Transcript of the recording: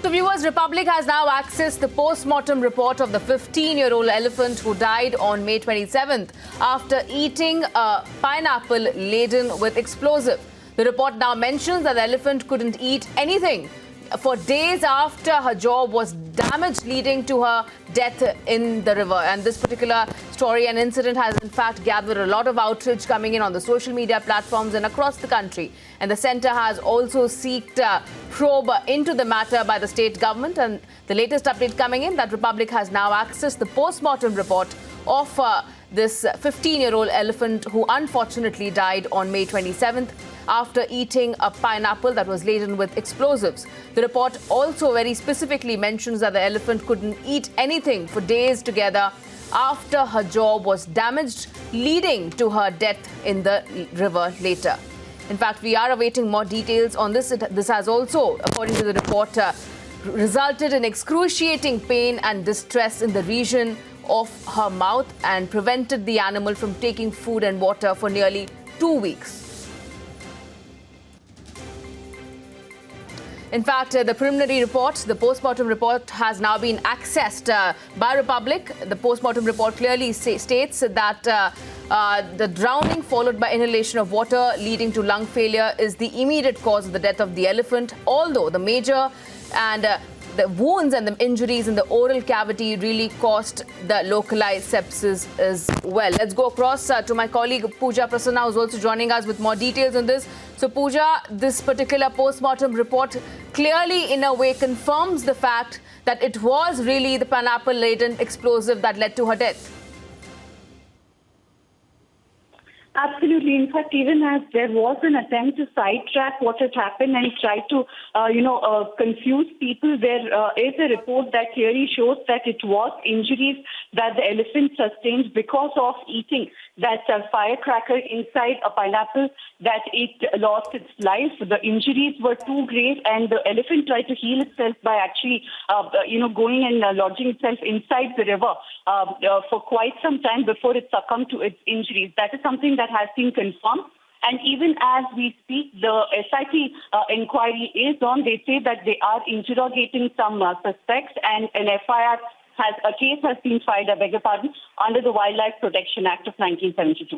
So viewers, Republic has now accessed the post-mortem report of the 15-year-old elephant who died on May 27th after eating a pineapple laden with explosive. The report now mentions that the elephant couldn't eat anything for days after her jaw was damaged, leading to her death in the river. And this particular story and incident has in fact gathered a lot of outrage coming in on the social media platforms and across the country. And the centre has also sought probe into the matter by the state government. And the latest update coming in that Republic has now accessed the post-mortem report of this 15-year-old elephant who unfortunately died on May 27th after eating a pineapple that was laden with explosives. The report also very specifically mentions that the elephant couldn't eat anything for days together after her jaw was damaged, leading to her death in the river later. In fact, we are awaiting more details on this. This has also, according to the report, resulted in excruciating pain and distress in the region of her mouth and prevented the animal from taking food and water for nearly 2 weeks. In fact, the preliminary report, the post-mortem report, has now been accessed by Republic. The post-mortem report clearly states that the drowning followed by inhalation of water leading to lung failure is the immediate cause of the death of the elephant, although the major and the wounds and the injuries in the oral cavity really caused the localized sepsis as well. Let's go across to my colleague Pooja Prasanna, who's also joining us with more details on this. So Pooja, this particular post-mortem report clearly in a way confirms the fact that it was really the pineapple-laden explosive that led to her death. Absolutely. In fact, even as there was an attempt to sidetrack what had happened and try to, confuse people, there is a report that clearly shows that it was injuries that the elephant sustained because of eating that firecracker inside a pineapple, that it lost its life. The injuries were too grave, and the elephant tried to heal itself by actually, going and lodging itself inside the river for quite some time before it succumbed to its injuries. That is something that has been confirmed. And even as we speak, the SIT inquiry is on. They say that they are interrogating some suspects, and an FIR a case has been filed, I beg your pardon, under the Wildlife Protection Act of 1972.